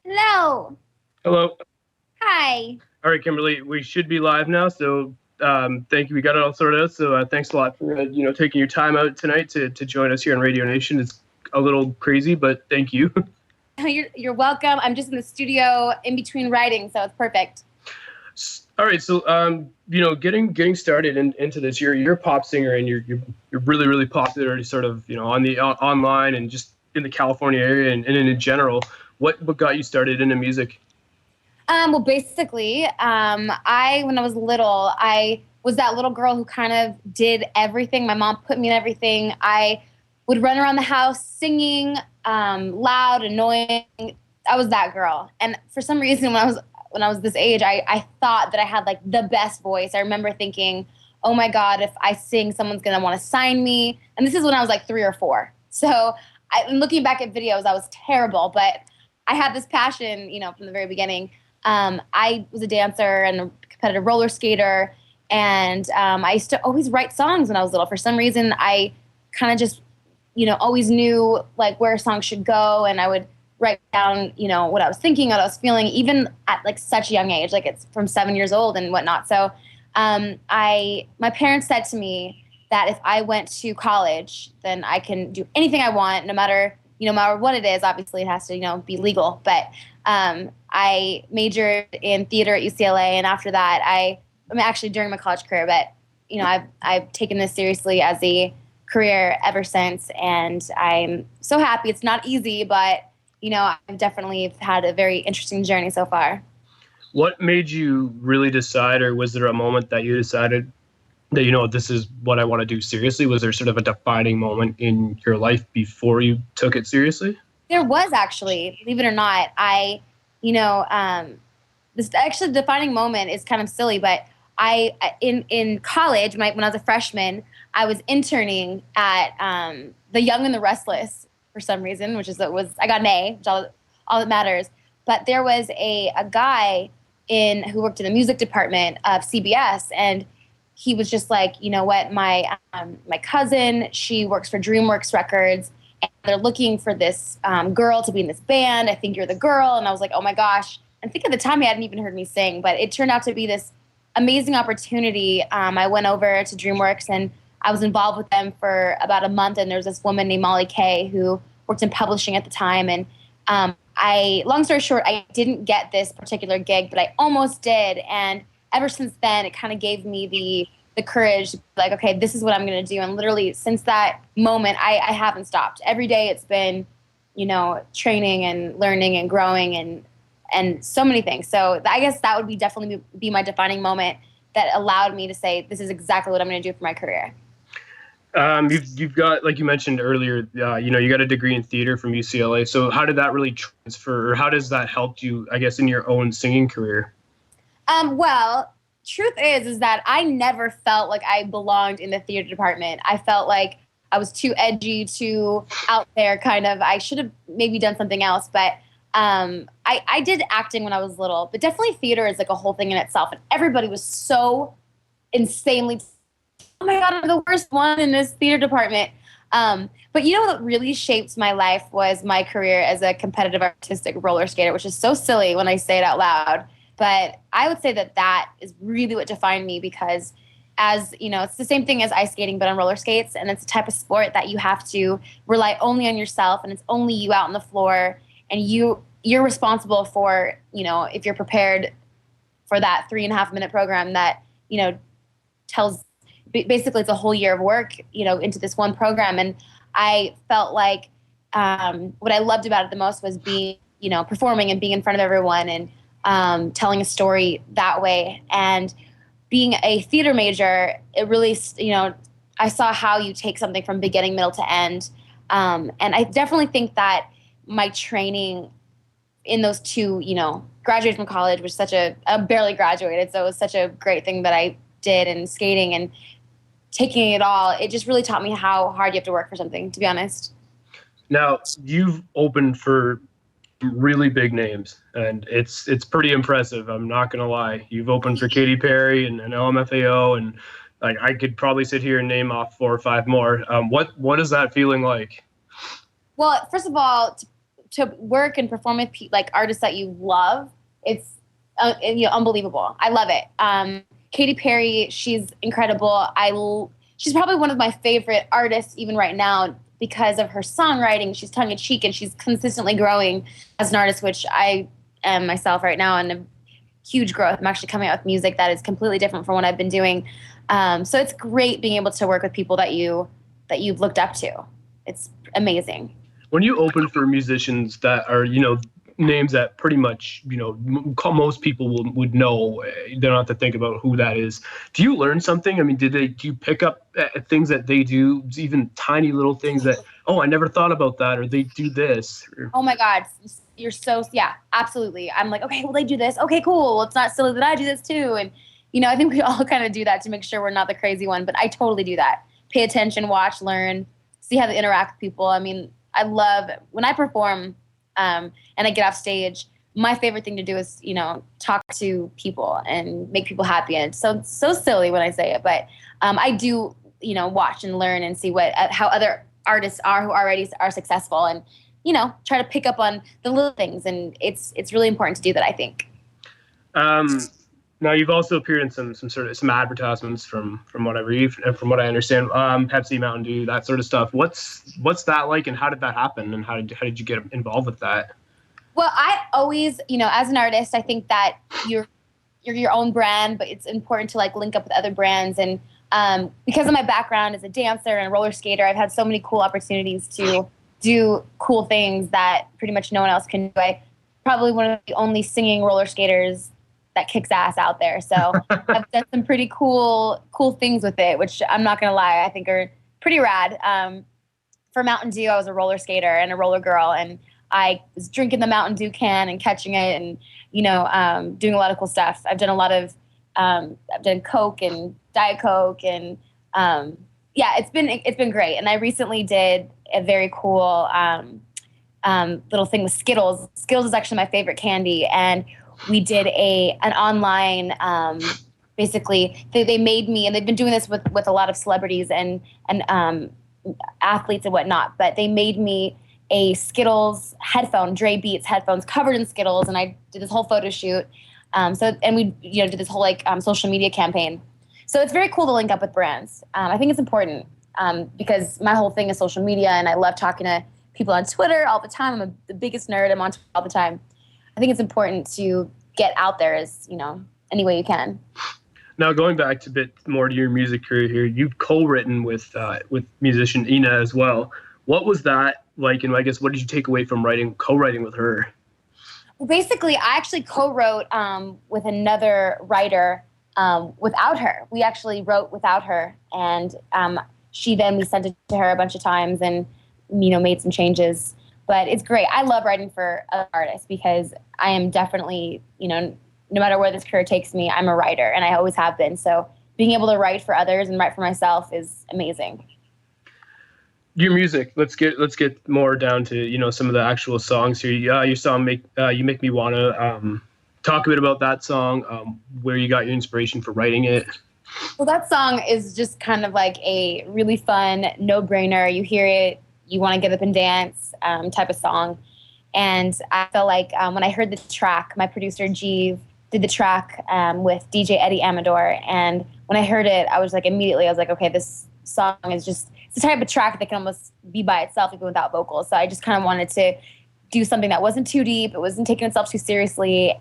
Hello. Hello. Hi. All right, Kimberly, we should be live now. So thank you. We got it all sorted out. So thanks a lot for taking your time out tonight to join us here on Radio Nation. It's a little crazy, but thank you. You're welcome. I'm just in the studio in between writing, so it's perfect. All right, so getting started into this, you're a pop singer and you're really popular, sort of on the online and just in the California area and in general. What got you started into music? Well, basically, I when I was little, I was that little girl who kind of did everything. My mom put me in everything. I would run around the house singing, loud, annoying. I was that girl, and for some reason, when I was this age, I thought that I had like the best voice. I remember thinking, oh my God, if I sing, someone's gonna want to sign me. And this is when I was like 3 or 4. So looking back at videos, I was terrible, but I had this passion, from the very beginning. I was a dancer and a competitive roller skater, and I used to always write songs when I was little. For some reason, I kind of just, always knew like where a song should go, and I would write down, what I was thinking, what I was feeling, even at like such a young age, like it's from 7 years old and whatnot. So, my parents said to me that if I went to college, then I can do anything I want, no matter what it is. Obviously, it has to, be legal. But I majored in theater at UCLA, and after that, I'm actually during my college career, but I've taken this seriously as a career ever since, and I'm so happy. It's not easy, but I've definitely had a very interesting journey so far. What made you really decide, or was there a moment that you decided that, this is what I want to do seriously? Was there sort of a defining moment in your life before you took it seriously? There was actually, believe it or not, this actually defining moment is kind of silly, but in college, when I was a freshman, I was interning at the Young and the Restless for some reason, I got an A, which all that matters. But there was a guy who worked in the music department of CBS, and he was just like, you know what, my cousin, she works for DreamWorks Records, and they're looking for this girl to be in this band. I think you're the girl. And I was like, oh my gosh. I think at the time he hadn't even heard me sing, but it turned out to be this amazing opportunity. I went over to DreamWorks and I was involved with them for about a month. And there was this woman named Molly Kay who worked in publishing at the time. And long story short, I didn't get this particular gig, but I almost did. And ever since then, it kind of gave me the courage to be like, okay, this is what I'm going to do. And literally since that moment, I haven't stopped. Every day it's been, training and learning and growing and so many things. So I guess that would definitely be my defining moment that allowed me to say, this is exactly what I'm going to do for my career. You've got, like you mentioned earlier, you got a degree in theater from UCLA. So how did that really transfer, or how does that help you, I guess, in your own singing career? Well, truth is that I never felt like I belonged in the theater department. I felt like I was too edgy, too out there, kind of. I should have maybe done something else, but I did acting when I was little, but definitely theater is like a whole thing in itself. And everybody was so insanely, oh my God, I'm the worst one in this theater department. But what really shaped my life was my career as a competitive artistic roller skater, which is so silly when I say it out loud. But I would say that is really what defined me because it's the same thing as ice skating, but on roller skates. And it's a type of sport that you have to rely only on yourself, and it's only you out on the floor, and you're responsible for, if you're prepared for that 3.5 minute program that, tells basically it's a whole year of work, into this one program. And I felt like what I loved about it the most was being, performing and being in front of everyone and telling a story that way. And being a theater major, it really, I saw how you take something from beginning, middle to end. And I definitely think that my training in those two, graduated from college was I barely graduated. So it was such a great thing that I did, and skating and taking it all. It just really taught me how hard you have to work for something, to be honest. Now, you've opened for really big names, and it's pretty impressive. I'm not gonna lie. You've opened for Katy Perry and LMFAO, and like I could probably sit here and name off 4 or 5 more. What is that feeling like? Well, first of all, to work and perform with like artists that you love, it's unbelievable. I love it. Katy Perry, she's incredible. She's probably one of my favorite artists even right now because of her songwriting. She's tongue in cheek and she's consistently growing as an artist, which I am myself right now, and a huge growth. I'm actually coming out with music that is completely different from what I've been doing. So it's great being able to work with people that you've looked up to. It's amazing. When you open for musicians that are, names that pretty much, most people would know, they don't have to think about who that is. Do you learn something? I mean, do you pick up things that they do, even tiny little things that, oh, I never thought about that, or they do this? Oh my God. You're yeah, absolutely. I'm like, okay, well, they do this. Okay, cool. Well, it's not silly that I do this too. And, I think we all kind of do that to make sure we're not the crazy one, but I totally do that. Pay attention, watch, learn, see how they interact with people. I mean, I love when I perform, and I get off stage, my favorite thing to do is, talk to people and make people happy. And it's so silly when I say it, but I do, watch and learn and see how other artists are who already are successful, and, try to pick up on the little things. And it's really important to do that, I think. Now you've also appeared in some advertisements from what I read and from what I understand, Pepsi, Mountain Dew, that sort of stuff. What's that like, and how did that happen, and how did you get involved with that? Well, I always, as an artist, I think that you're your own brand, but it's important to like link up with other brands. And because of my background as a dancer and a roller skater, I've had so many cool opportunities to do cool things that pretty much no one else can do. I'm probably one of the only singing roller skaters that kicks ass out there. So I've done some pretty cool things with it, which I'm not going to lie, I think are pretty rad. For Mountain Dew, I was a roller skater and a roller girl, and I was drinking the Mountain Dew can and catching it and, doing a lot of cool stuff. I've done a lot of, I've done Coke and Diet Coke and, it's been great. And I recently did a very cool, little thing with Skittles. Skittles is actually my favorite candy. And we did an online, basically they made me, and they've been doing this with a lot of celebrities and athletes and whatnot, but they made me a Skittles headphone, Dre Beats headphones covered in Skittles. And I did this whole photo shoot. And we, did this whole social media campaign. So it's very cool to link up with brands. I think it's important because my whole thing is social media, and I love talking to people on Twitter all the time. I'm the biggest nerd. I'm on Twitter all the time. I think it's important to get out there as, any way you can. Now, going back a bit more to your music career here, you've co-written with musician Ina as well. What was that like? And I guess, what did you take away from co-writing with her? Well, basically, I actually co-wrote with another writer without her. We actually wrote without her. And we sent it to her a bunch of times and, made some changes. But it's great. I love writing for other artists because I am definitely, no matter where this career takes me, I'm a writer, and I always have been. So being able to write for others and write for myself is amazing. Your music. Let's get more down to some of the actual songs here. Your song "You Make Me Wanna." Talk a bit about that song. Where you got your inspiration for writing it. Well, that song is just kind of like a really fun, no-brainer. You hear it, you want to get up and dance type of song. And I felt like when I heard the track, my producer Jeeve did the track with DJ Eddie Amador. And when I heard it, I was like, okay, this song is just, it's the type of track that can almost be by itself even without vocals. So I just kind of wanted to do something that wasn't too deep. It wasn't taking itself too seriously.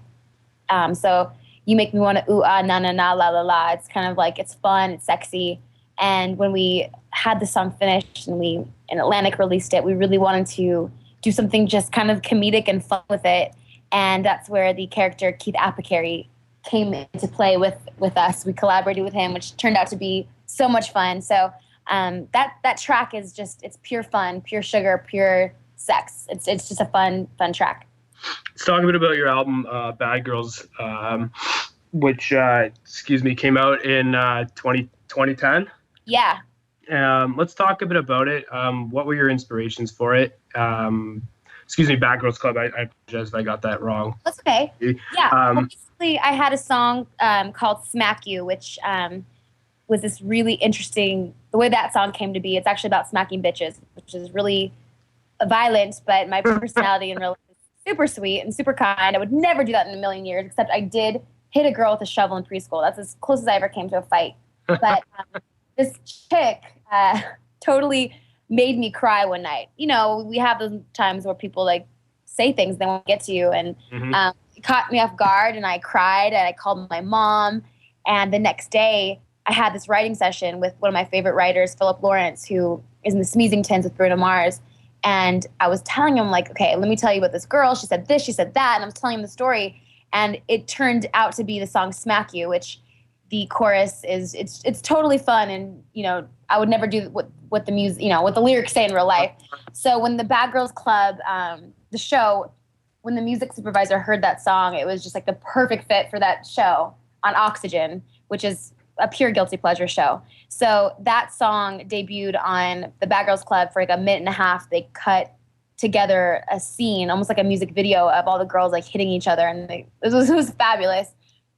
So You Make Me Wanna Ooh Ah Na Na Na La La La. It's kind of like, it's fun, it's sexy. And when we had the song finished and Atlantic released it, we really wanted to do something just kind of comedic and fun with it. And that's where the character Keith Apicary came into play with us. We collaborated with him, which turned out to be so much fun. So that track is just, it's pure fun, pure sugar, pure sex. It's just a fun track. Let's talk a bit about your album, Bad Girls, which, came out in 2010. Yeah. Let's talk a bit about it. What were your inspirations for it? Bad Girls Club. I apologize if I got that wrong. That's okay. Yeah. Basically, I had a song called Smack You, which was this really interesting, the way that song came to be. It's actually about smacking bitches, which is really violent, but my personality in real life is super sweet and super kind. I would never do that in a million years, except I did hit a girl with a shovel in preschool. That's as close as I ever came to a fight. But this chick totally made me cry one night. You know, we have those times where people like say things they won't get to you, and it caught me off guard, and I cried, and I called my mom. And the next day, I had this writing session with one of my favorite writers, Philip Lawrence, who is in the Smeezing Tins with Bruno Mars. And I was telling him, like, okay, let me tell you about this girl. She said this, she said that. And I was telling him the story. And it turned out to be the song Smack You, which the chorus is, it's totally fun. And, you know, I would never do what the music, you know, what the lyrics say in real life. So when the Bad Girls Club, the show, when the music supervisor heard that song, it was just like the perfect fit for that show on Oxygen, which is a pure guilty pleasure show. So that song debuted on the Bad Girls Club for like a minute and a half. They cut together a scene, almost like a music video of all the girls like hitting each other, and it was fabulous.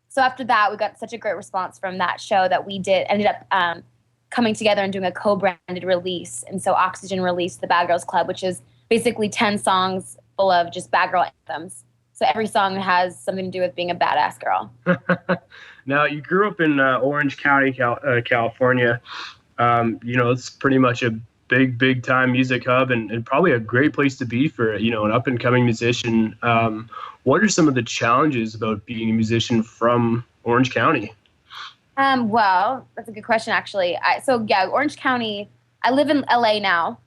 So after that, we got such a great response from that show that we ended up coming together and doing a co-branded release. And so Oxygen released the Bad Girls Club, which is basically 10 songs full of just bad girl anthems. So every song has something to do with being a badass girl. Now, you grew up in Orange County, California. You know, it's pretty much a big time music hub, and probably a great place to be for, you know, an up and coming musician. What are some of the challenges about being a musician from Orange County? Well, that's a good question, actually. Orange County, I live in LA now,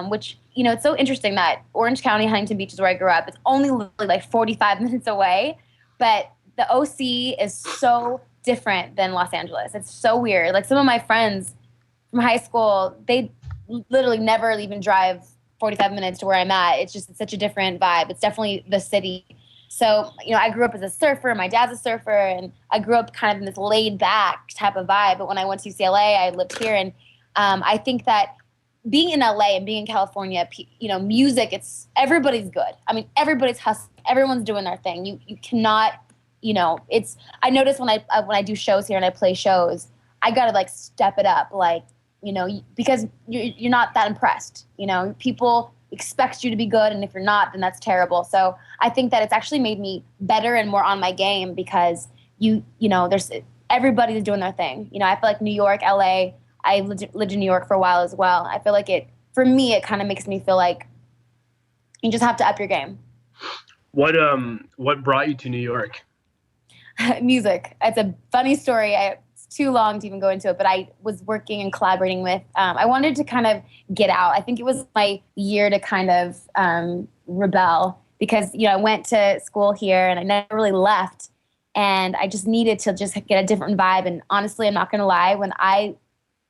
which, you know, it's so interesting that Orange County, Huntington Beach is where I grew up. It's only literally like 45 minutes away, but the OC is so different than Los Angeles. It's so weird. Like some of my friends from high school, they literally never even drive 45 minutes to where I'm at. It's such a different vibe. It's definitely the city. So, you know, I grew up as a surfer. My dad's a surfer, and I grew up kind of in this laid back type of vibe. But when I went to UCLA, I lived here, and I think that being in LA and being in California, you know, music, everybody's good. I mean, everybody's hustling. Everyone's doing their thing. You cannot, you know, I notice when I do shows here and I play shows, I got to like step it up, like, you know, because you're not that impressed. You know, people expect you to be good, and if you're not, then that's terrible. So I think that it's actually made me better and more on my game, because you know, everybody's doing their thing. You know, I feel like New York, LA, I lived in New York for a while as well. I feel like for me, it kind of makes me feel like you just have to up your game. What brought you to New York? Music. It's a funny story. It's too long to even go into it, but I was working and collaborating with, I wanted to kind of get out. I think it was my year to kind of rebel, because, you know, I went to school here and I never really left, and I just needed to just get a different vibe. And honestly, I'm not going to lie, when I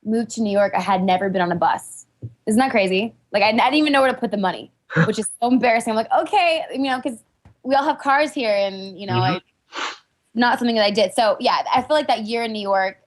moved to New York, I had never been on a bus. Isn't that crazy? Like, I didn't even know where to put the money, which is so embarrassing. I'm like, okay, you know, because we all have cars here, and, you know, not something that I did. So yeah, I feel like that year in New York,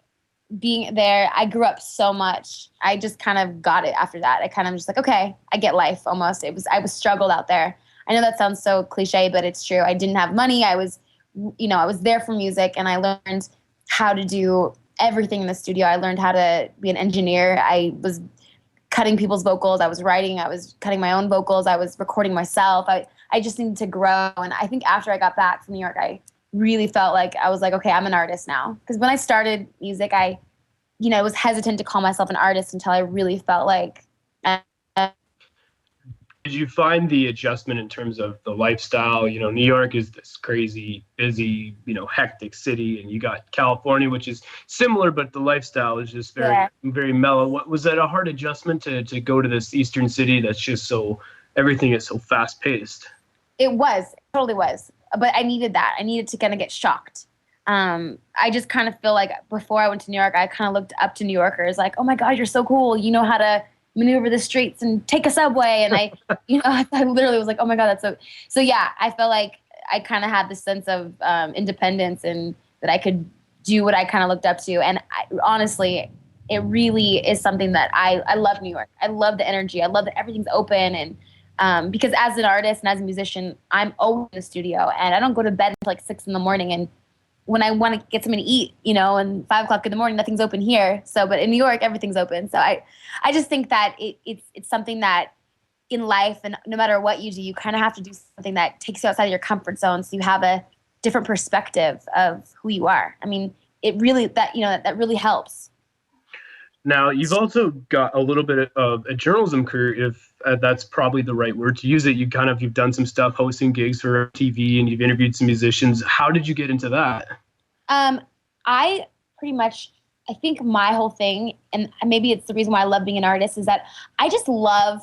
being there, I grew up so much. I just kind of got it after that. I kind of just like, okay, I get life almost. I was struggled out there. I know that sounds so cliche, but it's true. I didn't have money. I was there for music, and I learned how to do everything in the studio. I learned how to be an engineer. I was cutting people's vocals. I was writing. I was cutting my own vocals. I was recording myself. I just needed to grow. And I think after I got back from New York, I really felt like I was like, okay, I'm an artist now. Because when I started music, I was hesitant to call myself an artist until I really felt like. Did you find the adjustment in terms of the lifestyle? You know, New York is this crazy, busy, you know, hectic city, and you got California, which is similar, but the lifestyle is just very mellow. What was that a hard adjustment to go to this eastern city that's just everything is so fast paced? It totally was. But I needed that. I needed to kind of get shocked. I just kind of feel like before I went to New York, I kind of looked up to New Yorkers like, oh my God, you're so cool. You know how to maneuver the streets and take a subway. And I literally was like, oh my God, that's so yeah, I felt like I kind of had this sense of independence, and that I could do what I kind of looked up to. And honestly, it really is something that I love New York. I love the energy. I love that everything's open. And because as an artist and as a musician, I'm always in the studio, and I don't go to bed until like 6 a.m. And when I want to get something to eat, and 5 o'clock in the morning, nothing's open here. So, but in New York, everything's open. So I just think that it's something that in life, and no matter what you do, you kind of have to do something that takes you outside of your comfort zone, so you have a different perspective of who you are. I mean, it really that really helps. Now, you've also got a little bit of a journalism career, if that's probably the right word to use it. You've done some stuff hosting gigs for TV, and you've interviewed some musicians. How did you get into that? I pretty much, I think my whole thing, and maybe it's the reason why I love being an artist, is that I just love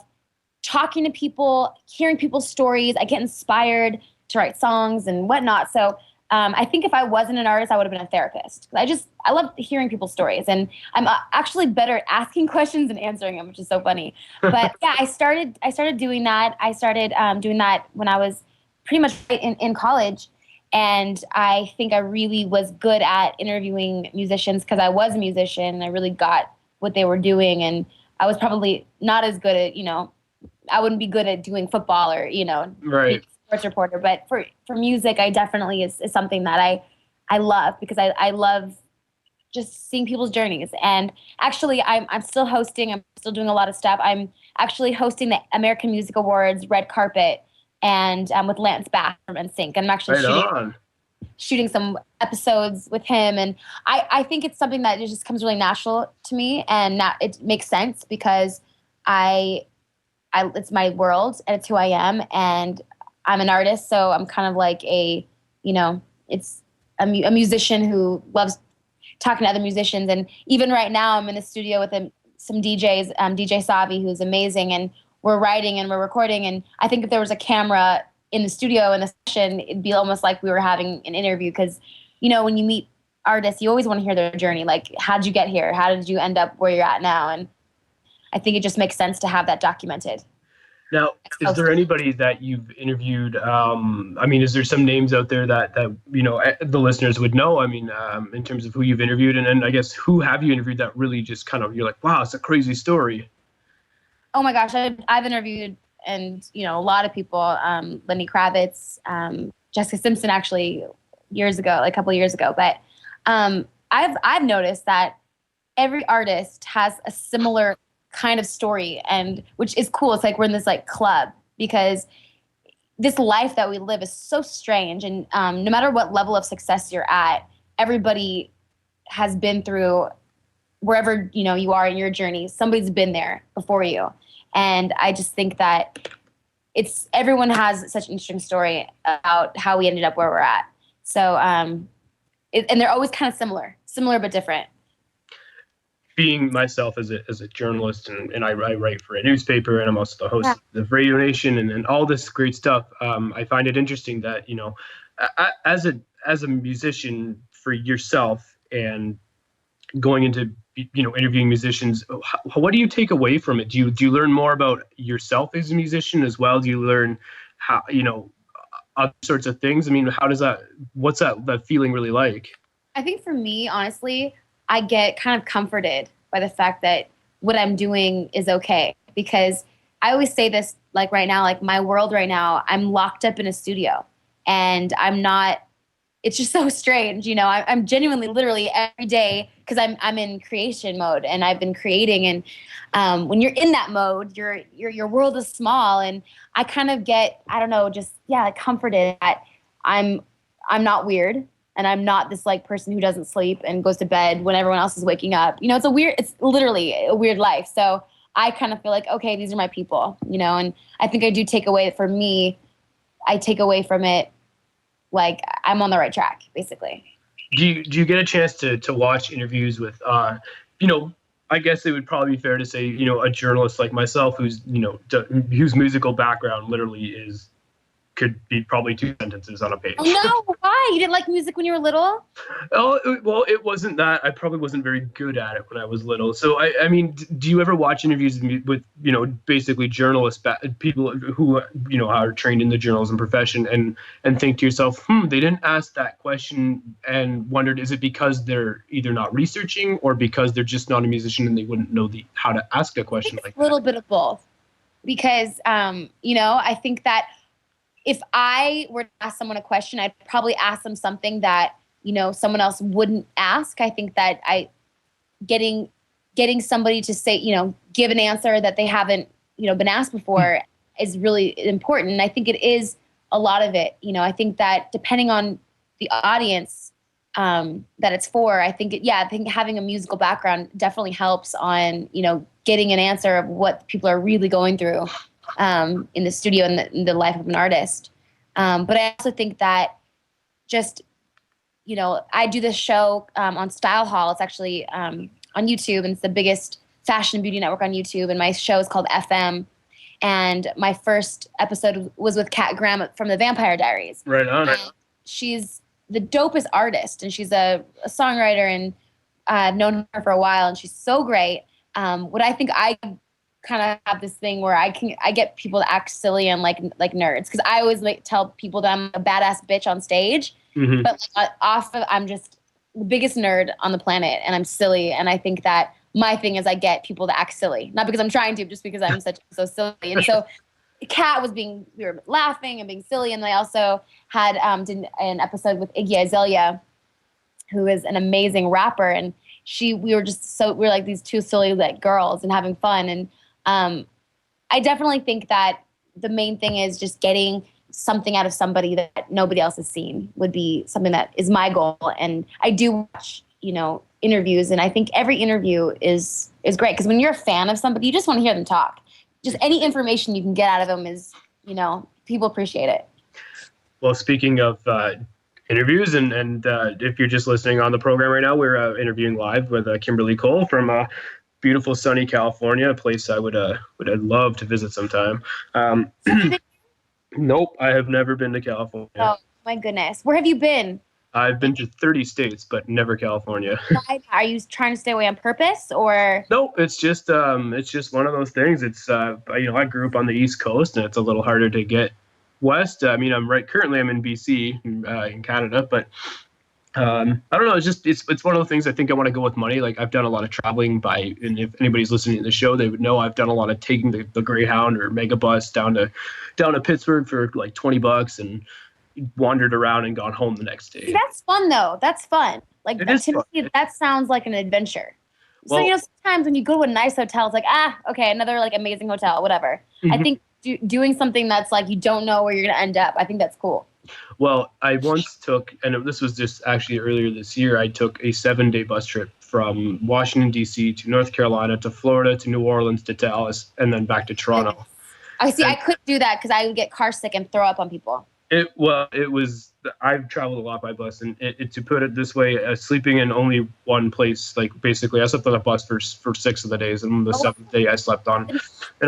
talking to people, hearing people's stories. I get inspired to write songs and whatnot. So I think if I wasn't an artist, I would have been a therapist. I love hearing people's stories, and I'm actually better at asking questions and answering them, which is so funny. But yeah, I started doing that. I started doing that when I was pretty much in college. And I think I really was good at interviewing musicians because I was a musician and I really got what they were doing. And I was probably not as good at, I wouldn't be good at doing football or, Right. sports reporter. But for music, I definitely is something that I love because I love just seeing people's journeys. And actually, I'm still hosting. I'm still doing a lot of stuff. I'm actually hosting the American Music Awards red carpet, and with Lance Bass from NSYNC. I'm actually shooting some episodes with him, and I think it's something that just comes really natural to me, and it makes sense because it's my world and it's who I am, and I'm an artist, so I'm kind of like it's a musician who loves talking to other musicians. And even right now, I'm in the studio with some DJs, DJ Savi, who's amazing, and we're writing and we're recording. And I think if there was a camera in the studio in the session, it'd be almost like we were having an interview because, when you meet artists, you always want to hear their journey. Like, how did you get here? How did you end up where you're at now? And I think it just makes sense to have that documented. Now, is there anybody that you've interviewed? Is there some names out there that the listeners would know? In terms of who you've interviewed, and I guess who have you interviewed that really just kind of you're like, wow, it's a crazy story. Oh my gosh, I've interviewed a lot of people, Lenny Kravitz, Jessica Simpson, actually a couple of years ago. But I've noticed that every artist has a similar kind of story, and which is cool. It's like we're in this like club because this life that we live is so strange, and no matter what level of success you're at, everybody has been through wherever you are in your journey. Somebody's been there before you. And I just think that everyone has such an interesting story about how we ended up where we're at. So, and they're always kind of similar but different. Being myself as a journalist, and I write for a newspaper, and I'm also the host of Radio Nation and all this great stuff. I find it interesting that as a musician for yourself and going into interviewing musicians, what do you take away from it? Do you learn more about yourself as a musician as well? Do you learn how other sorts of things? What's that feeling really like? I think for me, honestly, I get kind of comforted by the fact that what I'm doing is okay, because I always say this, like right now, like my world right now, I'm locked up in a studio and I'm not. It's just so strange, I'm genuinely, literally every day, because I'm in creation mode and I've been creating. And when you're in that mode, your world is small, and I kind of get, I don't know, just comforted that I'm not weird, and I'm not this like person who doesn't sleep and goes to bed when everyone else is waking up. It's literally a weird life. So I kind of feel like, okay, these are my people, and I think I do take away from it. Like I'm on the right track, basically. Do you get a chance to watch interviews with, I guess it would probably be fair to say, a journalist like myself whose musical background literally could be probably 2 sentences on a page. Oh, no, why? You didn't like music when you were little? Oh, well, it wasn't that. I probably wasn't very good at it when I was little. So, do you ever watch interviews with basically journalists, people who, are trained in the journalism profession and think to yourself, they didn't ask that question, and wondered, is it because they're either not researching or because they're just not a musician and they wouldn't know how to ask a question like that? A little bit of both. Because, I think that if I were to ask someone a question, I'd probably ask them something that, someone else wouldn't ask. I think that getting somebody to say, give an answer that they haven't, been asked before, is really important. And I think it is a lot of it. You know, I think that depending on the audience that it's for, I think having a musical background definitely helps on, you know, getting an answer of what people are really going through in the studio and in the life of an artist. But I also think that just, you know, I do this show on Style Hall. It's actually on YouTube, and it's the biggest fashion and beauty network on YouTube. And my show is called FM. And my first episode was with Kat Graham from the Vampire Diaries. Right on. And she's the dopest artist, and she's a songwriter, and I've known her for a while, and she's so great. What I think I kind of have this thing where I get people to act silly and like nerds, because I always tell people that I'm a badass bitch on stage, but I'm just the biggest nerd on the planet, and I'm silly. And I think that my thing is I get people to act silly, not because I'm trying to, just because I'm so silly. And so Kat we were laughing and being silly, and I also had did an episode with Iggy Azalea, who is an amazing rapper, and we were like these two silly like girls and having fun. And I definitely think that the main thing is just getting something out of somebody that nobody else has seen would be something that is my goal. And I do watch, you know, interviews, and I think every interview is great, because when you're a fan of somebody, you just want to hear them talk. Just any information you can get out of them is, you know, people appreciate it. Well, speaking of interviews, and if you're just listening on the program right now, we're interviewing live with Kimberly Cole from beautiful sunny California, a place I would love to visit sometime. Nope, I have never been to California. Oh my goodness, where have you been? I've been to 30 states, but never California. Are you trying to stay away on purpose, or? No, it's just one of those things. It's you know, I grew up on the East Coast, and it's a little harder to get west. I mean, currently I'm in BC in Canada, but I don't know. It's one of the things I think I want to go with money. Like, I've done a lot of traveling and if anybody's listening to the show, they would know I've done a lot of taking the Greyhound or Megabus down to Pittsburgh for like $20 and wandered around and gone home the next day. See, that's fun though. That's fun. Like, it is fun. That sounds like an adventure. Well, so, you know, sometimes when you go to a nice hotel, it's like, okay, another like amazing hotel, whatever. I think doing something that's like you don't know where you're going to end up, I think that's cool. Well, I once took, and this was just actually earlier this year, I took a 7-day bus trip from Washington, D.C. to North Carolina to Florida to New Orleans to Dallas and then back to Toronto. I see. I couldn't do that because I would get car sick and throw up on people. I've traveled a lot by bus, and to put it this way, sleeping in only one place, like basically I slept on a bus for 6 of the days, and the 7th day I slept in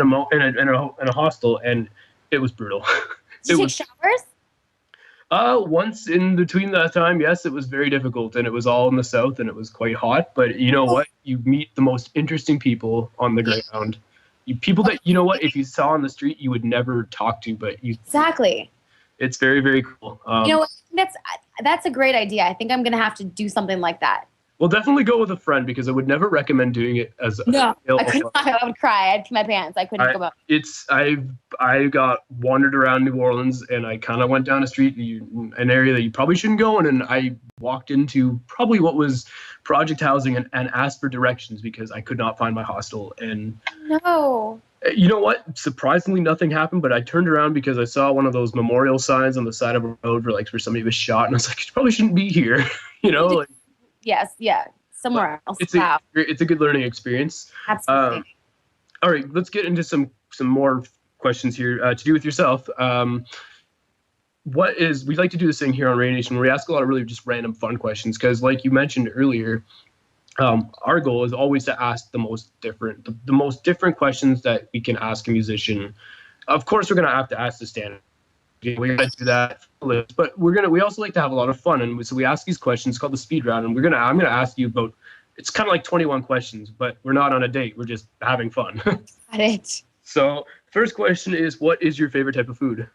a hostel, and it was brutal. Did you take showers? Once in between that time, yes, it was very difficult, and it was all in the south, and it was quite hot. But you know what? You meet the most interesting people on the Greyhound. People that, you know what, if you saw on the street, you would never talk to, but you exactly. It's very, very cool. You know what? That's a great idea. I think I'm gonna have to do something like that. Well, definitely go with a friend, because I would never recommend doing it as I could not. I would cry. I'd pee my pants. I couldn't go up. I got wandered around New Orleans, and I kind of went down a street, an area that you probably shouldn't go in, and I walked into probably what was project housing and asked for directions because I could not find my hostel. And no. You know what? Surprisingly, nothing happened, but I turned around because I saw one of those memorial signs on the side of a road where somebody was shot, and I was like, you probably shouldn't be here. You know, like. Yes, yeah, somewhere else. It's a good learning experience. Absolutely. All right, let's get into some more questions here to do with yourself. We like to do this thing here on Radio Nation where we ask a lot of really just random fun questions, because like you mentioned earlier, our goal is always to ask the most different questions that we can ask a musician. Of course, we're going to have to ask the standard. We're going to do that, but we also like to have a lot of fun, and so we ask these questions called the speed round, and I'm going to ask you about. It's kind of like 21 questions, but we're not on a date. We're just having fun. Got it. So, first question is, what is your favorite type of food?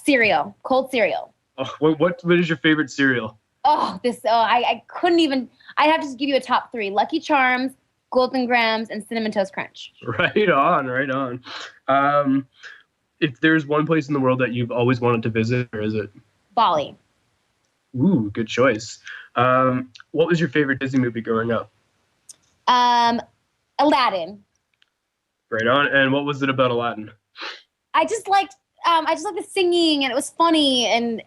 Cereal, cold cereal. Oh, what is your favorite cereal? I couldn't even. I'd have to give you a top 3: Lucky Charms, Golden Grahams, and Cinnamon Toast Crunch. Right on. If there's one place in the world that you've always wanted to visit, where is it? Bali. Ooh, good choice. What was your favorite Disney movie growing up? Aladdin. Right on. And what was it about Aladdin? I just liked the singing, and it was funny, and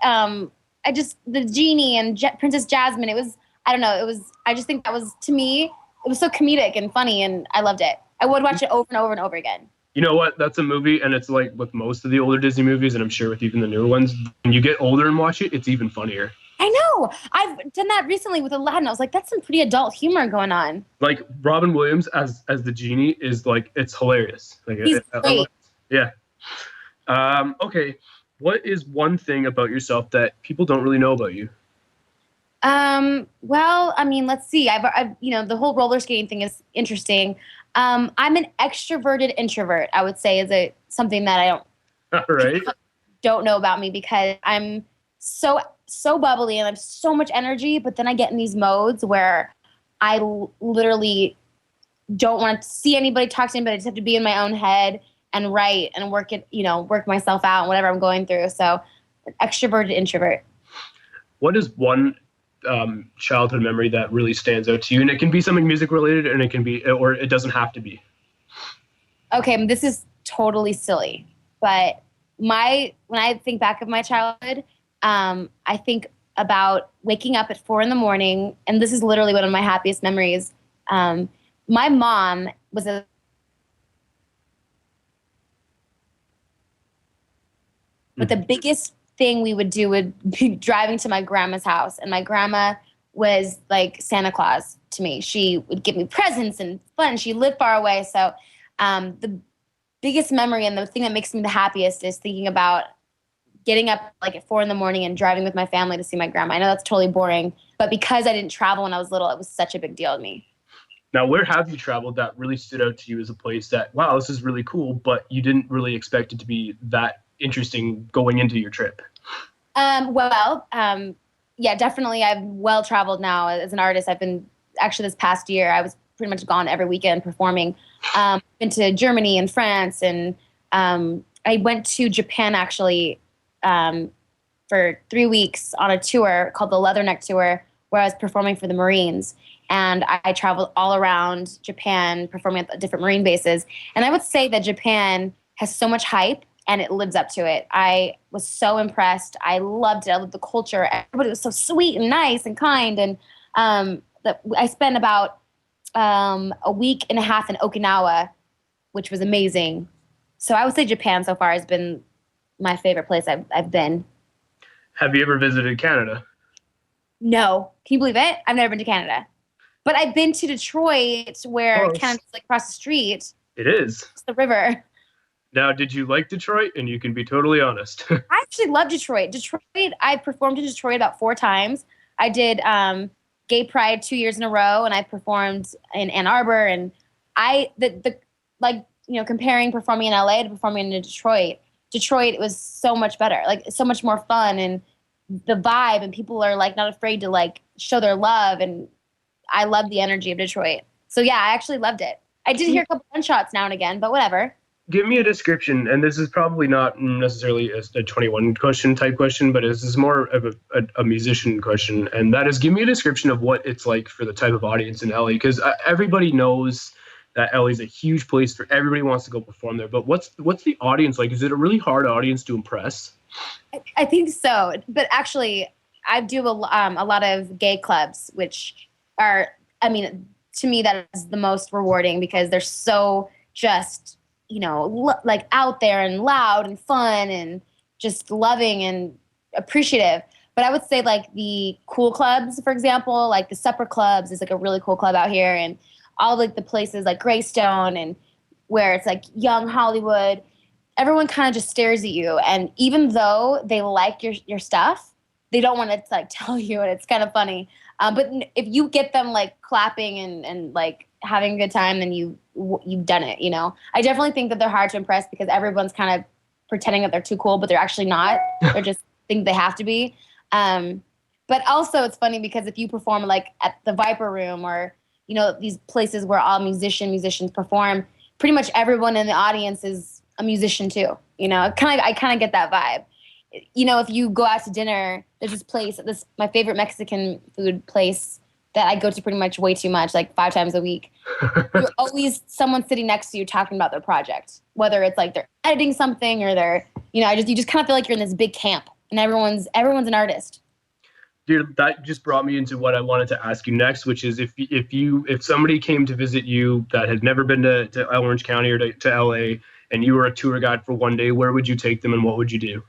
the genie and Princess Jasmine. It was, I don't know, I just think that was, to me, it was so comedic and funny, and I loved it. I would watch it over and over and over again. You know what? That's a movie, and it's like with most of the older Disney movies, and I'm sure with even the newer ones, when you get older and watch it, it's even funnier. I know. I've done that recently with Aladdin. I was like, that's some pretty adult humor going on. Like Robin Williams as the genie is like, it's hilarious. Like, He's great. Yeah. Okay. What is one thing about yourself that people don't really know about you? Well, I mean, let's see. I've the whole roller skating thing is interesting. I'm an extroverted introvert, I would say, is something that I All right. don't know about me, because I'm so bubbly and I have so much energy, but then I get in these modes where I literally don't want to see anybody, talk to anybody. I just have to be in my own head and write and work myself out and whatever I'm going through. So, an extroverted introvert. What is one childhood memory that really stands out to you? And it can be something music related, and or it doesn't have to be. Okay, this is totally silly, but when I think back of my childhood, I think about waking up at 4 a.m, and this is literally one of my happiest memories. My mom was but the biggest thing we would do would be driving to my grandma's house, and my grandma was like Santa Claus to me. She would give me presents and fun. She lived far away, so the biggest memory and the thing that makes me the happiest is thinking about getting up like at 4 a.m. and driving with my family to see my grandma. I know that's totally boring, but because I didn't travel when I was little, it was such a big deal to me. Now, where have you traveled that really stood out to you as a place that, wow, this is really cool, but you didn't really expect it to be that interesting going into your trip? Yeah, definitely. I've well traveled now as an artist. I've been, actually this past year, I was pretty much gone every weekend performing. Been to Germany and France, and I went to Japan actually for 3 weeks on a tour called the Leatherneck Tour, where I was performing for the Marines. And I traveled all around Japan performing at different Marine bases. And I would say that Japan has so much hype, and it lives up to it. I was so impressed. I loved it. I loved the culture. Everybody was so sweet and nice and kind. And I spent about a week and a half in Okinawa, which was amazing. So I would say Japan so far has been my favorite place I've been. Have you ever visited Canada? No. Can you believe it? I've never been to Canada. But I've been to Detroit, where Canada's like across the street. It is. It's the river. Now, did you like Detroit? And you can be totally honest. I actually love Detroit. I performed in Detroit about 4 times. I did Gay Pride 2 years in a row, and I performed in Ann Arbor. And comparing performing in LA to performing in Detroit, it was so much better. Like, so much more fun, and the vibe, and people are like not afraid to like show their love, and I love the energy of Detroit. So yeah, I actually loved it. I did hear a couple gunshots now and again, but whatever. Give me a description, and this is probably not necessarily a 21 question type question, but this is more of a musician question, and that is, give me a description of what it's like for the type of audience in LA, because everybody knows that LA is a huge place for everybody wants to go perform there. But what's the audience like? Is it a really hard audience to impress? I think so, but actually, I do a lot of gay clubs, which are, I mean, to me, that is the most rewarding, because they're so just, like out there and loud and fun and just loving and appreciative. But I would say like the cool clubs, for example, like the Supper Clubs is like a really cool club out here, and all like the places like Greystone, and where it's like young Hollywood, everyone kind of just stares at you. And even though they like your stuff, they don't want to like tell you, and it's kind of funny. But if you get them like clapping and like having a good time, then you've done it. I definitely think that they're hard to impress, because everyone's kind of pretending that they're too cool, but they're actually not. They're just think they have to be. But also it's funny, because if you perform like at the Viper Room, or these places where all musicians perform, pretty much everyone in the audience is a musician too. I kind of get that vibe. If you go out to dinner, there's this place, my favorite Mexican food place that I go to pretty much way too much, like 5 times a week. You're always someone sitting next to you talking about their project, whether it's like they're editing something or they're, you just kind of feel like you're in this big camp and everyone's an artist. Dude, that just brought me into what I wanted to ask you next, which is if somebody came to visit you that had never been to Orange County or to LA, and you were a tour guide for one day, where would you take them and what would you do?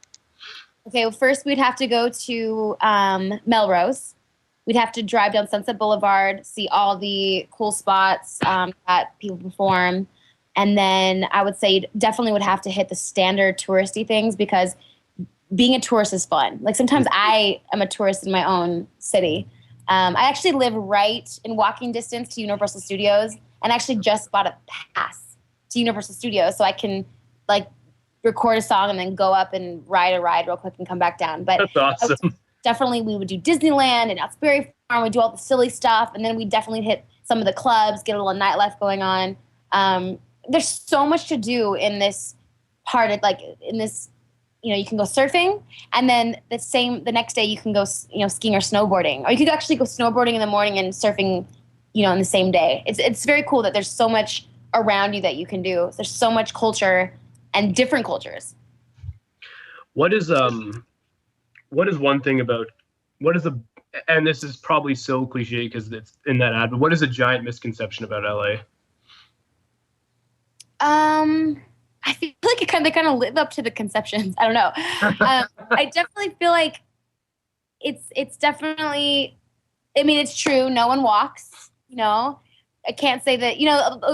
Okay, well, first we'd have to go to Melrose. We'd have to drive down Sunset Boulevard, see all the cool spots that people perform. And then I would say you definitely would have to hit the standard touristy things because being a tourist is fun. Like sometimes I am a tourist in my own city. I actually live right in walking distance to Universal Studios and actually just bought a pass to Universal Studios so I can like record a song and then go up and ride a ride real quick and come back down. But that's awesome. Definitely we would do Disneyland and Knott's Berry Farm. We'd do all the silly stuff. And then we'd definitely hit some of the clubs, get a little nightlife going on. There's so much to do in this part of like in this, you can go surfing and then the next day you can go, skiing or snowboarding, or you could actually go snowboarding in the morning and surfing, in the same day. It's very cool that there's so much around you that you can do. There's so much culture and different cultures. What is one thing about, and this is probably so cliche because it's in that ad, but what is a giant misconception about LA? I feel like they kind of live up to the conceptions. I don't know. I definitely feel like it's definitely, I mean, it's true. No one walks, I can't say that,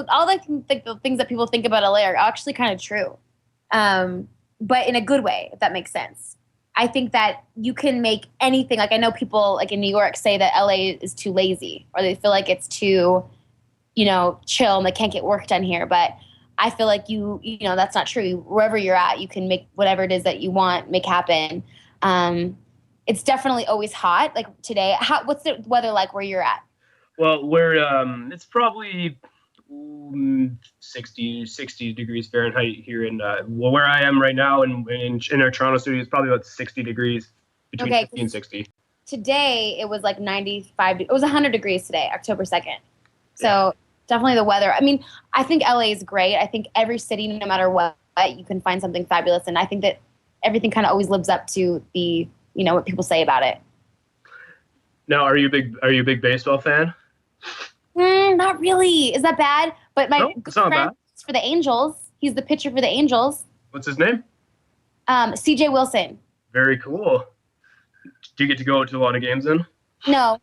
all the things that people think about LA are actually kind of true. But in a good way, if that makes sense. I think that you can make anything. Like I know people like in New York say that LA is too lazy or they feel like it's too, chill and they can't get work done here. But I feel like that's not true. Wherever you're at, you can make whatever it is that you want, make happen. It's definitely always hot. Like today, what's the weather like where you're at? Well, it's probably 60 degrees Fahrenheit here in where I am right now, and in our Toronto studio, it's probably about 60 degrees, between 50 and 60. Today it was like 95. It was 100 degrees today, October 2nd. So definitely the weather. I mean, I think LA is great. I think every city, no matter what, you can find something fabulous, and I think that everything kind of always lives up to the what people say about it. Now, are you a big baseball fan? Not really. Is that bad? But my good friend is for the Angels. He's the pitcher for the Angels. What's his name? CJ Wilson. Very cool. Do you get to go to a lot of games then? No,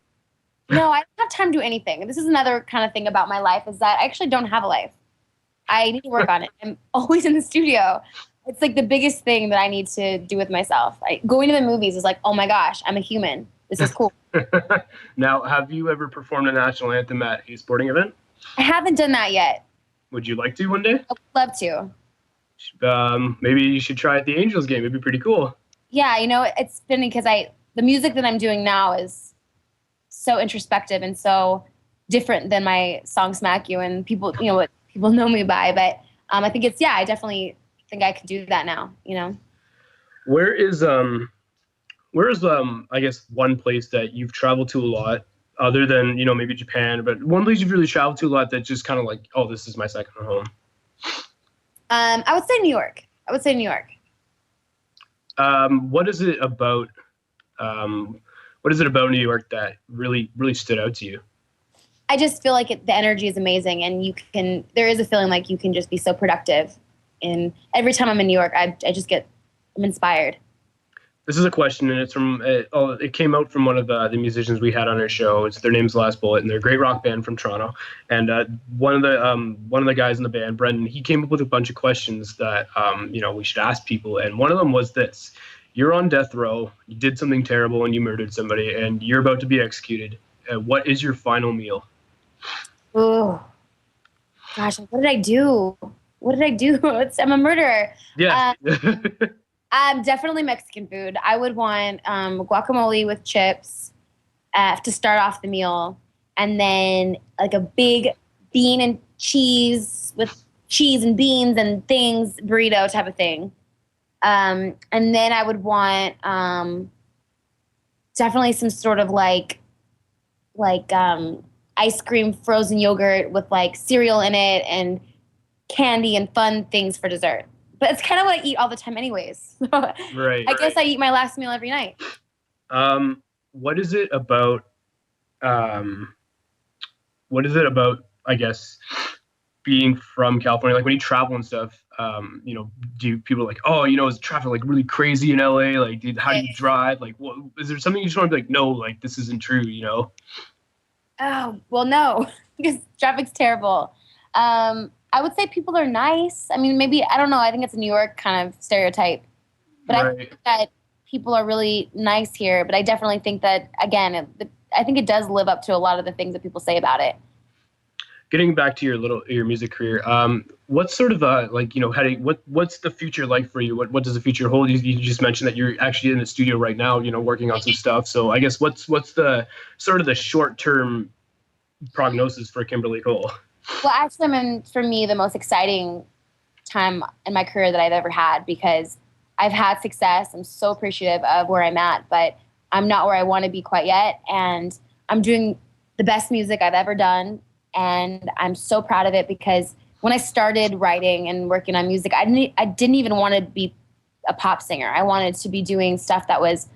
I don't have time to do anything. This is another kind of thing about my life is that I actually don't have a life. I need to work on it. I'm always in the studio. It's like the biggest thing that I need to do with myself. Going to the movies is like, oh my gosh, I'm a human. This is cool. Now, have you ever performed a national anthem at a sporting event? I haven't done that yet. Would you like to one day? I would love to. Maybe you should try at the Angels game. It'd be pretty cool. Yeah, it's funny because the music that I'm doing now is so introspective and so different than my song Smack You and people, what people know me by. But I think I definitely think I could do that now, Where is I guess one place that you've traveled to a lot other than, maybe Japan, but one place you've really traveled to a lot that just kind of like, oh, this is my second home? I would say New York. What is it about New York that really, really stood out to you? I just feel like the energy is amazing and there is a feeling like you can just be so productive. And every time I'm in New York, I'm inspired. This is a question, and it's from it came out from one of the musicians we had on our show. Their name's Last Bullet, and they're a great rock band from Toronto. And one of the guys in the band, Brendan, he came up with a bunch of questions that we should ask people. And one of them was this: you're on death row, you did something terrible, and you murdered somebody, and you're about to be executed. What is your final meal? Oh, gosh, what did I do? I'm a murderer. Yeah. Definitely Mexican food. I would want guacamole with chips to start off the meal, and then like a big bean and cheese with cheese and beans and things burrito type of thing. And then I would want definitely some sort of like like ice cream, frozen yogurt with like cereal in it and candy and fun things for dessert. But it's kind of what I eat all the time anyways. So Right. I guess I eat my last meal every night. What is it about? Um, what is it about? I guess being from California, like when you travel and stuff, do people like, oh, is traffic like really crazy in LA? Like, how do you drive? Like, what is there something you just want to be like, no, like this isn't true? Oh, well, no, because traffic's terrible. I would say people are nice. I mean, maybe, I don't know. I think it's a New York kind of stereotype, but I Right. think that people are really nice here. But I definitely think that, again, I think it does live up to a lot of the things that people say about it. Getting back to your music career, what's sort of like what's the future like for you? What does the future hold? You just mentioned that you're actually in the studio right now, working on some stuff. So I guess what's the sort of the short term prognosis for Kimberly Cole? Well, actually, I'm in, for me, the most exciting time in my career that I've ever had because I've had success. I'm so appreciative of where I'm at, but I'm not where I want to be quite yet. And I'm doing the best music I've ever done. And I'm so proud of it because when I started writing and working on music, I didn't even want to be a pop singer. I wanted to be doing stuff that was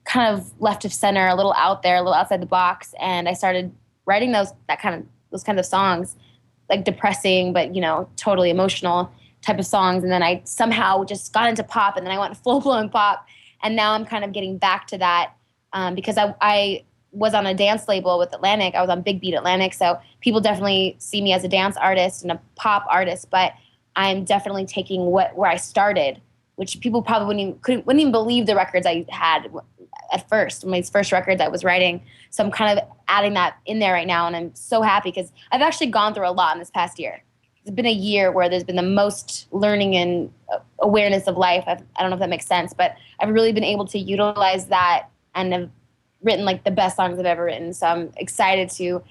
kind of left of center, a little out there, a little outside the box. And I started writing those kinds of songs, like depressing, but totally emotional type of songs. And then I somehow just got into pop, and then I went full blown pop. And now I'm kind of getting back to that because I was on a dance label with Atlantic. I was on Big Beat Atlantic, so people definitely see me as a dance artist and a pop artist. But I'm definitely taking where I started, which people probably wouldn't even believe the records I had at first, my first records I was writing. So I'm kind of adding that in there right now, and I'm so happy because I've actually gone through a lot in this past year. It's been a year where there's been the most learning and awareness of life. I don't know if that makes sense, but I've really been able to utilize that and have written like the best songs I've ever written. So I'm excited to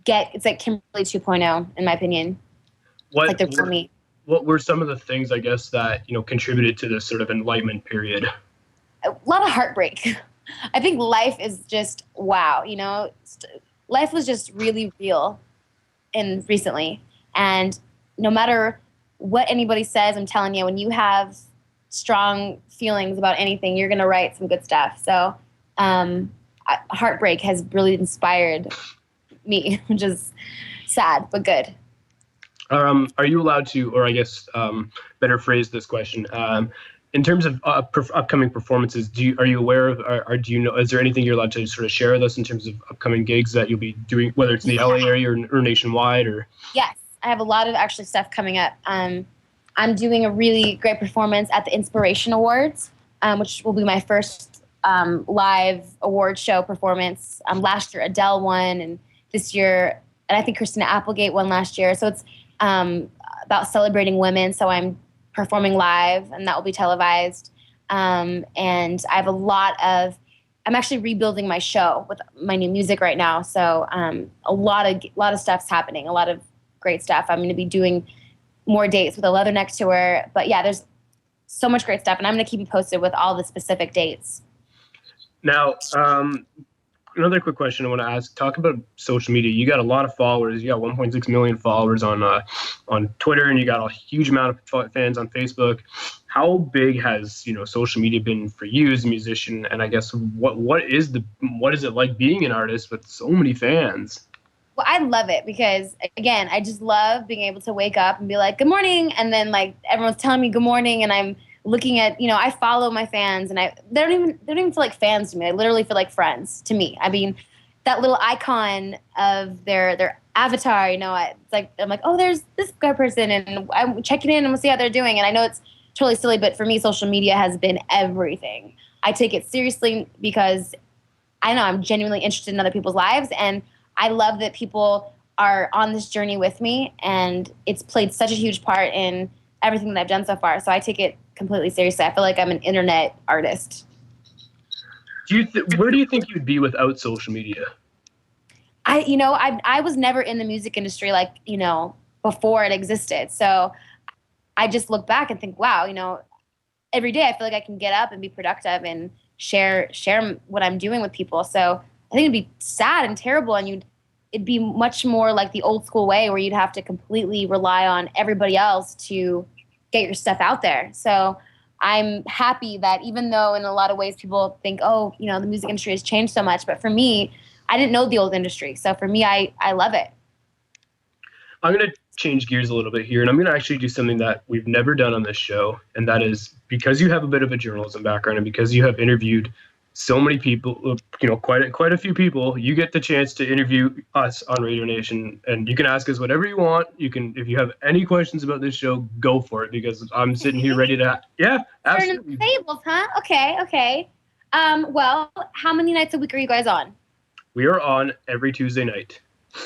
it's like Kimberly 2.0 in my opinion. What It's like they're for me. what were some of the things I guess that contributed to this sort of enlightenment period? A lot of heartbreak. I think life is just wow. Life was just really real in recently, and no matter what anybody says, I'm telling you, when you have strong feelings about anything, you're gonna write some good stuff. So, heartbreak has really inspired me, which is sad but good. Are you allowed to, or I guess better phrase this question, in terms of upcoming performances, are you aware of, or do you know, is there anything you're allowed to sort of share with us in terms of upcoming gigs that you'll be doing, whether it's in the LA area or nationwide, or? Yes, I have a lot of actually stuff coming up. I'm doing a really great performance at the Inspiration Awards, which will be my first live award show performance. Last year, Adele won, and this year, and I think Christina Applegate won last year. So it's about celebrating women. So I'm performing live, and that will be televised. And I have I'm actually rebuilding my show with my new music right now. So a lot of stuff's happening, a lot of great stuff. I'm going to be doing more dates with a Leatherneck tour. But yeah, there's so much great stuff, and I'm going to keep you posted with all the specific dates. Now, another quick question I want to ask. Talk about social media. You got a lot of followers. You got 1.6 million followers on Twitter, and you got a huge amount of fans on Facebook. How big has social media been for you as a musician? And I guess what is it like being an artist with so many fans? Well, I love it because, again, I just love being able to wake up and be like, good morning. And then, like, everyone's telling me good morning. And I'm looking at, I follow my fans. And they don't even feel like fans to me. They literally feel like friends to me. I mean, that little icon of their avatar, it's like, I'm like, oh, there's this guy person. And I'm checking in and we'll see how they're doing. And I know it's totally silly, but for me, social media has been everything. I take it seriously because I know I'm genuinely interested in other people's lives. And I love that people are on this journey with me, and it's played such a huge part in everything that I've done so far. So I take it completely seriously. I feel like I'm an internet artist. Where do you think you'd be without social media? I was never in the music industry before it existed. So I just look back and think, wow, every day I feel like I can get up and be productive and share what I'm doing with people. So think it'd be sad and terrible, and it'd be much more like the old school way where you'd have to completely rely on everybody else to get your stuff out there. So I'm happy that even though in a lot of ways people think, oh, you know, the music industry has changed so much, but for me, I didn't know the old industry. So for me, I love it. I'm going to change gears a little bit here, and I'm going to actually do something that we've never done on this show, and that is because you have a bit of a journalism background and because you have interviewed so many people, you know, quite a few people, you get the chance to interview us on Radio Nation, and you can ask us whatever you want. You can, if you have any questions about this show, go for it, because I'm sitting here ready to, yeah, absolutely. Turning the tables, huh? Okay. Well, how many nights a week are you guys on? We are on every Tuesday night.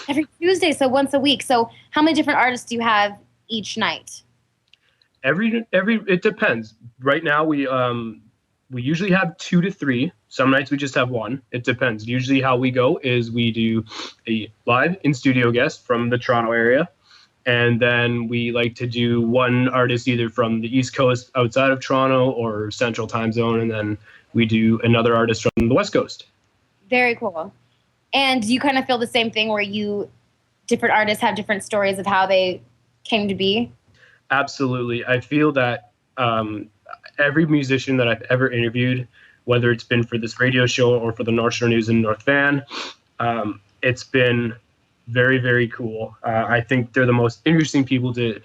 Every Tuesday, so once a week. So how many different artists do you have each night? It depends. Right now we usually have 2 to 3. Some nights we just have 1. It depends. Usually how we go is we do a live in-studio guest from the Toronto area, and then we like to do one artist either from the East Coast outside of Toronto or Central Time Zone, and then we do another artist from the West Coast. Very cool. And do you kind of feel the same thing where different artists have different stories of how they came to be? Absolutely. I feel that every musician that I've ever interviewed, whether it's been for this radio show or for the North Shore News and North Van, it's been very, very cool. I think they're the most interesting people to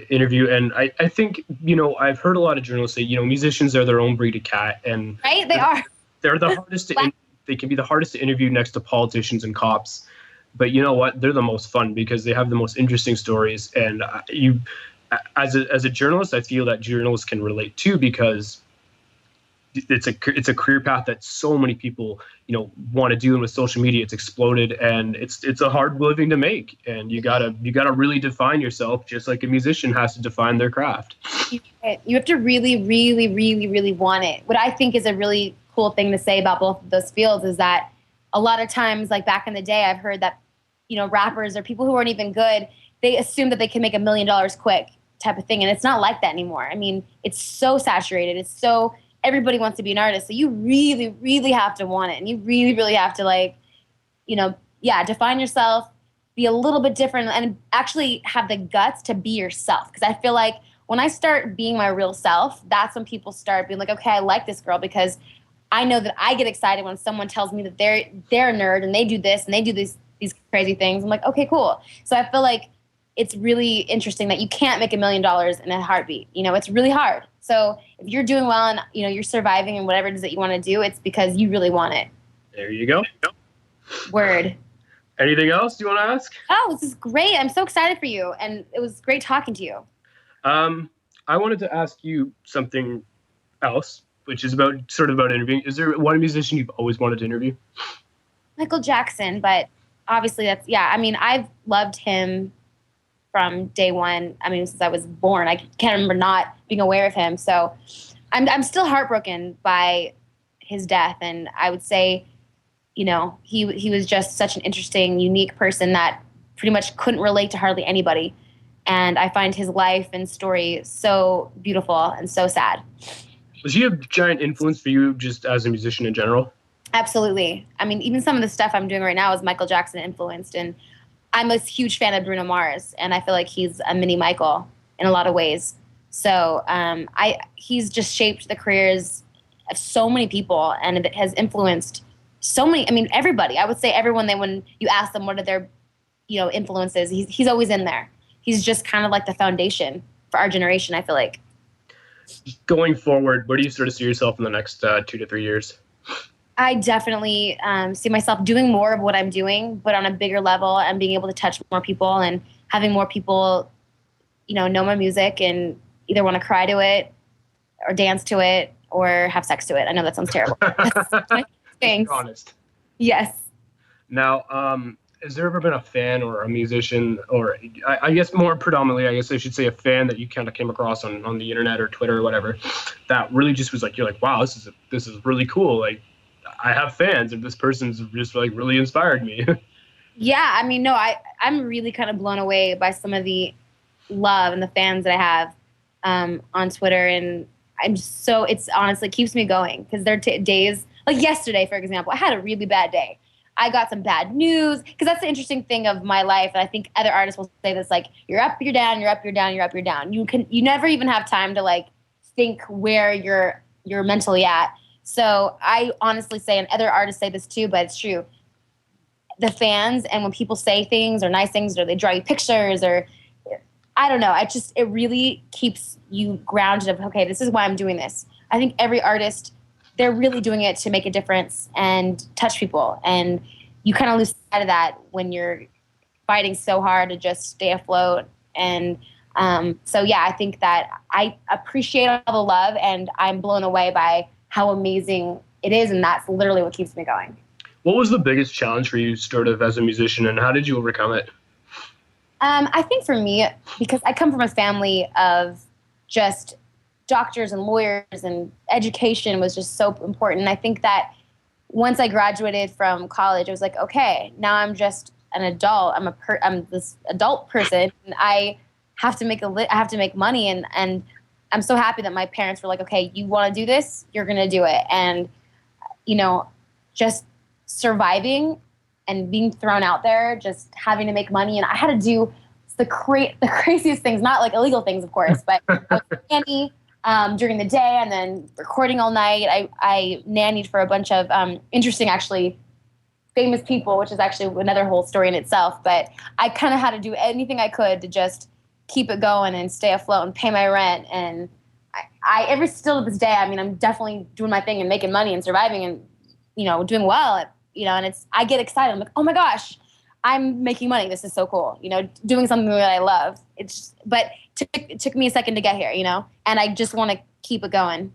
interview. And I think, you know, I've heard a lot of journalists say, you know, musicians are their own breed of cat. And right, they are. They're the hardest to they can be the hardest to interview next to politicians and cops. But you know what? They're the most fun because they have the most interesting stories. And as a journalist, I feel that journalists can relate too, because it's a career path that so many people, you know, want to do. And with social media, it's exploded, and it's a hard living to make. And you gotta really define yourself, just like a musician has to define their craft. You have to really, really, really, really want it. What I think is a really cool thing to say about both of those fields is that a lot of times, like back in the day, I've heard that, you know, rappers or people who aren't even good, they assume that they can make $1 million quick type of thing. And it's not like that anymore. I mean, it's so saturated. It's so, everybody wants to be an artist. So you really, really have to want it. And you really, really have to, like, you know, define yourself, be a little bit different, and actually have the guts to be yourself. Because I feel like when I start being my real self, that's when people start being like, okay, I like this girl, because I know that I get excited when someone tells me that they're a nerd and they do this and they do these crazy things. I'm like, okay, cool. So I feel like it's really interesting that you can't make $1 million in a heartbeat. You know, it's really hard. So if you're doing well and, you know, you're surviving and whatever it is that you want to do, it's because you really want it. There you go. Word. Anything else you want to ask? Oh, this is great. I'm so excited for you. And it was great talking to you. I wanted to ask you something else, which is about interviewing. Is there one musician you've always wanted to interview? Michael Jackson, but obviously I mean, I've loved him from day one. I mean, since I was born, I can't remember not being aware of him. So I'm still heartbroken by his death. And I would say, you know, he was just such an interesting, unique person that pretty much couldn't relate to hardly anybody. And I find his life and story so beautiful and so sad. Was he a giant influence for you just as a musician in general? Absolutely. I mean, even some of the stuff I'm doing right now is Michael Jackson influenced. And I'm a huge fan of Bruno Mars. And I feel like he's a mini Michael in a lot of ways. So he's just shaped the careers of so many people. And it has influenced so many, I mean, everybody. I would say everyone, when you ask them what are their, you know, influences, he's always in there. He's just kind of like the foundation for our generation, I feel like. Going forward, where do you sort of see yourself in the next 2 to 3 years? I definitely see myself doing more of what I'm doing, but on a bigger level, and being able to touch more people and having more people, you know my music and either want to cry to it or dance to it or have sex to it. I know that sounds terrible. Thanks. Honest. Yes. Now, has there ever been a fan or a musician, or I guess more predominantly, I guess I should say a fan that you kind of came across on the internet or Twitter or whatever, that really just was like, you're like, wow, this is really cool. Like, I have fans, and this person's just like really inspired me. Yeah, I mean, no, I'm really kind of blown away by some of the love and the fans that I have on Twitter, and I'm just so, it's honestly keeps me going, because there are days like yesterday, for example, I had a really bad day. I got some bad news because that's the interesting thing of my life. And I think other artists will say this, like, you're up, you're down, you're up, you're down, you're up, you're down. You never even have time to like think where you're mentally at. So I honestly say, and other artists say this too, but it's true. The fans, and when people say things or nice things, or they draw you pictures, or I don't know, it really keeps you grounded of, okay, this is why I'm doing this. I think every artist, they're really doing it to make a difference and touch people. And you kind of lose sight of that when you're fighting so hard to just stay afloat. And so, yeah, I think that I appreciate all the love, and I'm blown away by how amazing it is. And that's literally what keeps me going. What was the biggest challenge for you sort of as a musician, and how did you overcome it? I think for me, because I come from a family of just doctors and lawyers, and education was just so important. I think that once I graduated from college, I was like, okay, now I'm just an adult. I'm this adult person, and I have to make money. And I'm so happy that my parents were like, okay, you want to do this, you're gonna do it. And just surviving and being thrown out there, just having to make money. And I had to do the craziest things, not like illegal things, of course, but I was a nanny during the day, and then recording all night. I nannied for a bunch of interesting, actually, famous people, which is actually another whole story in itself. But I kind of had to do anything I could to just keep it going and stay afloat and pay my rent. And I still to this day, I mean, I'm definitely doing my thing and making money and surviving and, doing well. And I get excited. I'm like, oh my gosh, I'm making money. This is so cool. Doing something that I love. But it took me a second to get here, and I just want to keep it going.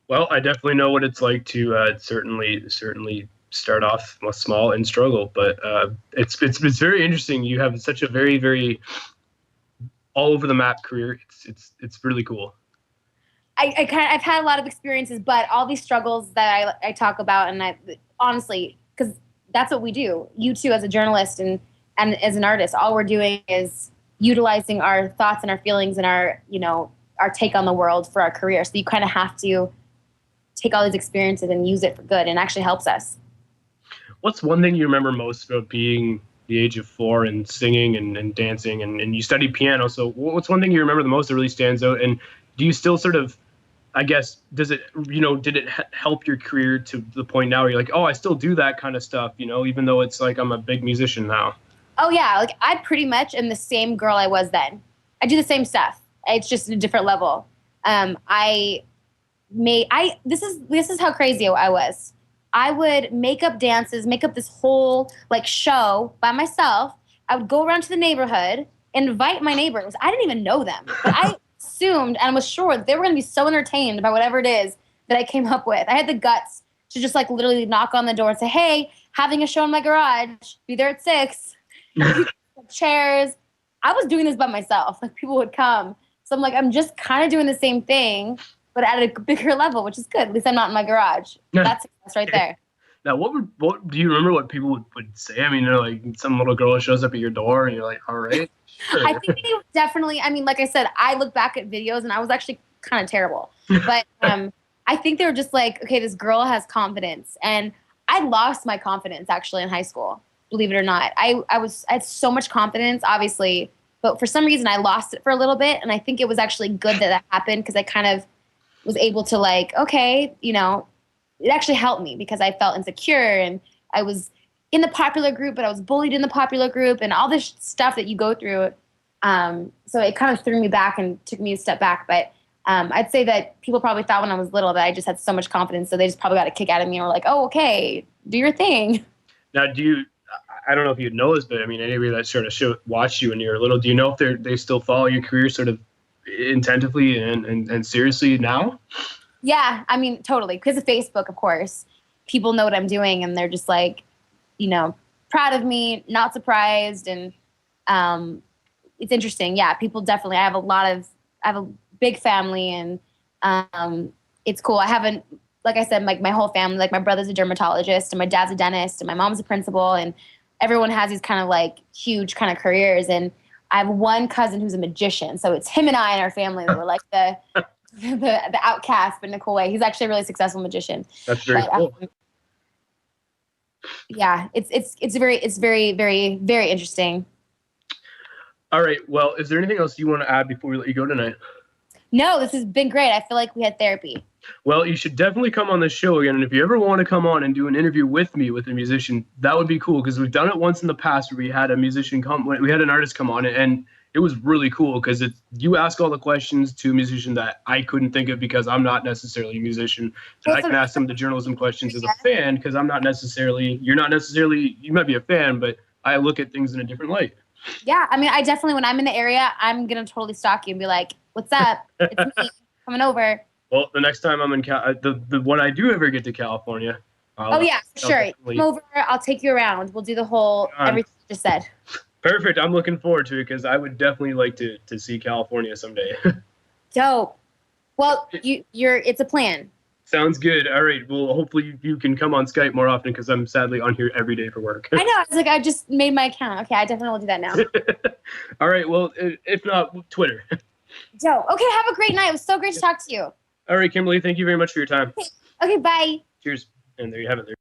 Well, I definitely know what it's like to certainly start off small and struggle, but it's very interesting. You have such a very, very all over the map career. It's really cool. I've had a lot of experiences, but all these struggles that I talk about, and I honestly, because that's what we do. You too, as a journalist and as an artist, all we're doing is utilizing our thoughts and our feelings and our take on the world for our career. So you kind of have to take all these experiences and use it for good, and it actually helps us. What's one thing you remember most about being the age of 4 and singing and dancing, and you studied piano? So what's one thing you remember the most that really stands out? And do you still sort of, I guess, did it help your career to the point now where you're like, oh, I still do that kind of stuff, even though it's like I'm a big musician now? Oh yeah, like I pretty much am the same girl I was then. I do the same stuff. It's just a different level. This is how crazy I was. I would make up dances, make up this whole like show by myself. I would go around to the neighborhood, invite my neighbors. I didn't even know them, but I assumed and was sure that they were going to be so entertained by whatever it is that I came up with. I had the guts to just like literally knock on the door and say, hey, having a show in my garage, be there at 6. Chairs. I was doing this by myself. Like, people would come. So I'm like, I'm just kind of doing the same thing, but at a bigger level, which is good. At least I'm not in my garage. That's success right there. Now, what do you remember what people would say? I mean, they're like, some little girl shows up at your door and you're like, all right. Sure. I think they definitely, I mean, like I said, I look back at videos and I was actually kind of terrible. But I think they were just like, okay, this girl has confidence. And I lost my confidence actually in high school, believe it or not. I had so much confidence, obviously, but for some reason I lost it for a little bit. And I think it was actually good that happened, because I kind of was able to like, okay, it actually helped me because I felt insecure, and I was in the popular group, but I was bullied in the popular group and all this stuff that you go through. So it kind of threw me back and took me a step back. But I'd say that people probably thought when I was little that I just had so much confidence, so they just probably got a kick out of me and were like, oh, okay, do your thing. Now, I don't know if you'd know this, but I mean, anybody that sort of watched you when you were little, do you know if they still follow your career sort of attentively and seriously now? Yeah, I mean, totally. Because of Facebook, of course, people know what I'm doing, and they're just like, proud of me, not surprised. And it's interesting. Yeah, people definitely, I have a big family, and it's cool. Like I said, like my whole family, like my brother's a dermatologist and my dad's a dentist and my mom's a principal, and everyone has these kind of like huge kind of careers. And I have one cousin who's a magician. So it's him and I in our family that were like the the outcast, but in a cool way. He's actually a really successful magician. That's very cool. Yeah, it's very, very, very interesting. All right. Well, is there anything else you want to add before we let you go tonight? No, this has been great. I feel like we had therapy. Well, you should definitely come on the show again. And if you ever want to come on and do an interview with me with a musician, that would be cool, because we've done it once in the past where we had an artist come on, and it was really cool because you ask all the questions to a musician that I couldn't think of because I'm not necessarily a musician. And I can ask some of the journalism questions as a fan because you're not necessarily, you might be a fan, but I look at things in a different light. Yeah, I mean, I definitely, when I'm in the area, I'm going to totally stalk you and be like, what's up? It's me coming over. Well, the next time I'm in when I do ever get to California. Oh yeah, sure. Come over. I'll take you around. We'll do the whole everything you just said. Perfect. I'm looking forward to it because I would definitely like to see California someday. Dope. Well, it's a plan. Sounds good. All right. Well, hopefully you can come on Skype more often because I'm sadly on here every day for work. I know. I was like, I just made my account. Okay, I definitely will do that now. All right. Well, if not, Twitter. Dope. Okay, have a great night. It was so great to talk to you. All right, Kimberly. Thank you very much for your time. Okay, bye. Cheers. And there you have it.